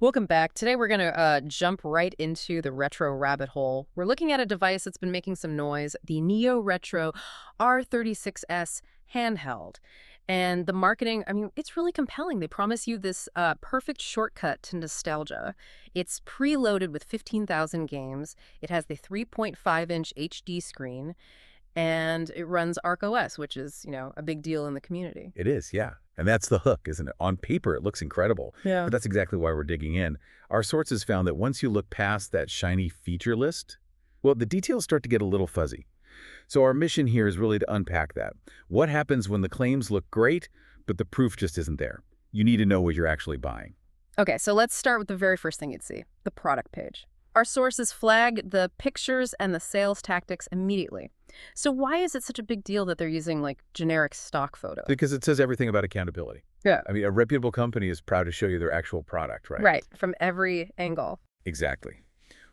Welcome back. Today we're going to jump right into the retro rabbit hole. We're looking at a device that's been making some noise, the Neo Retro R36S handheld. And the marketing, I mean, it's really compelling. They promise you this perfect shortcut to nostalgia. It's preloaded with 15,000 games. It has the 3.5-inch HD screen, and it runs ArkOS, which is, a big deal in the community. It is, yeah. And that's the hook, isn't it? On paper, it looks incredible. Yeah. But that's exactly why we're digging in. Our sources found that once you look past that shiny feature list, well, the details start to get a little fuzzy. So our mission here is really to unpack that. What happens when the claims look great, but the proof just isn't there? You need to know what you're actually buying. Okay, so let's start with the very first thing you'd see, the product page. Our sources flag the pictures and the sales tactics immediately. So why is it such a big deal that they're using, like, generic stock photos? Because it says everything about accountability. Yeah. I mean, a reputable company is proud to show you their actual product, right? Right, from every angle. Exactly.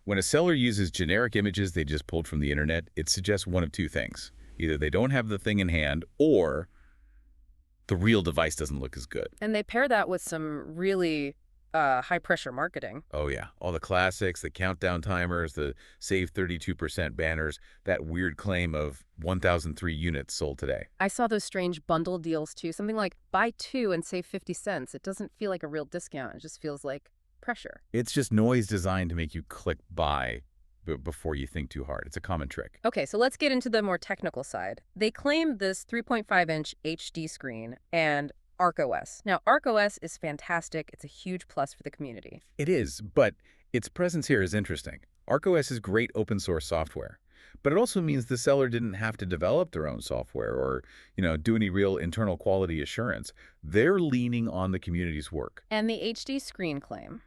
When a seller uses generic images they just pulled from the internet, it suggests one of two things. Either they don't have the thing in hand, or the real device doesn't look as good. And they pair that with some really high-pressure marketing. Oh yeah, all the classics, the countdown timers, the save 32% banners, that weird claim of 1,003 units sold today. I saw those strange bundle deals, too. Something like, buy two and save 50 cents. It doesn't feel like a real discount. It just feels like pressure. It's just noise designed to make you click buy before you think too hard. It's a common trick. Okay, so let's get into the more technical side. They claim this 3.5-inch HD screen and ArkOS. Now, ArkOS is fantastic. It's a huge plus for the community. It is, but its presence here is interesting. ArkOS is great open source software, but it also means the seller didn't have to develop their own software or, do any real internal quality assurance. They're leaning on the community's work. And the HD screen claim.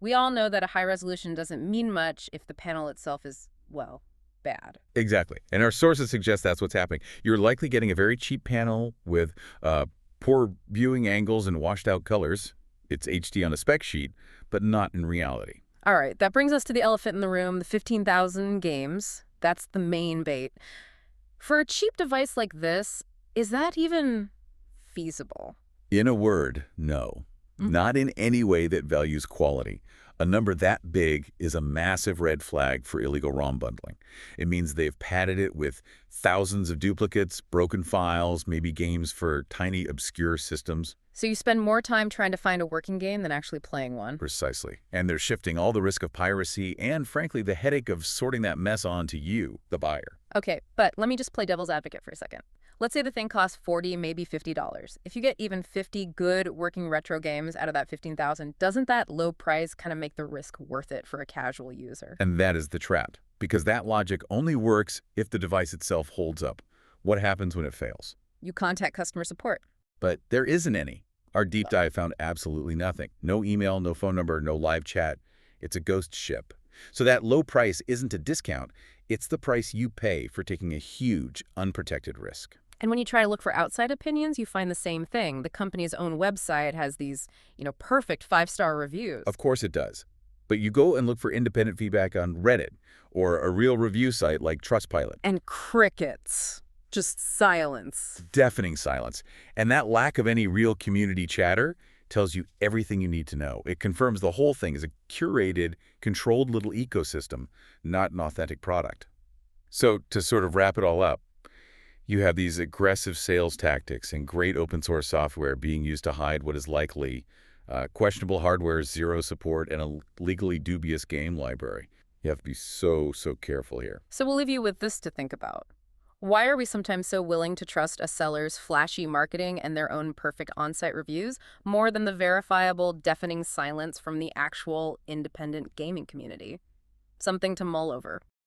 We all know that a high resolution doesn't mean much if the panel itself is, well, bad. Exactly. And our sources suggest that's what's happening. You're likely getting a very cheap panel with poor viewing angles and washed out colors. It's HD on a spec sheet, but not in reality. All right, that brings us to the elephant in the room, the 15,000 games. That's the main bait. For a cheap device like this, is that even feasible? In a word, no. Not in any way that values quality. A number that big is a massive red flag for illegal ROM bundling. It means they've padded it with thousands of duplicates, broken files, maybe games for tiny, obscure systems. So you spend more time trying to find a working game than actually playing one. Precisely. And they're shifting all the risk of piracy and, frankly, the headache of sorting that mess on to you, the buyer. Okay, but let me just play devil's advocate for a second. Let's say the thing costs $40, maybe $50. If you get even 50 good working retro games out of that 15,000, doesn't that low price kind of make the risk worth it for a casual user? And that is the trap, because that logic only works if the device itself holds up. What happens when it fails? You contact customer support. But there isn't any. Our deep dive found absolutely nothing. No email, no phone number, no live chat. It's a ghost ship. So that low price isn't a discount. It's the price you pay for taking a huge, unprotected risk. And when you try to look for outside opinions, you find the same thing. The company's own website has these, perfect 5-star reviews. Of course it does. But you go and look for independent feedback on Reddit or a real review site like Trustpilot. And crickets. Just silence. Deafening silence. And that lack of any real community chatter tells you everything you need to know. It confirms the whole thing is a curated, controlled little ecosystem, not an authentic product. So to sort of wrap it all up, you have these aggressive sales tactics and great open source software being used to hide what is likely questionable hardware, zero support, and a legally dubious game library. You have to be so careful here. So we'll leave you with this to think about. Why are we sometimes so willing to trust a seller's flashy marketing and their own perfect on-site reviews more than the verifiable, deafening silence from the actual independent gaming community? Something to mull over.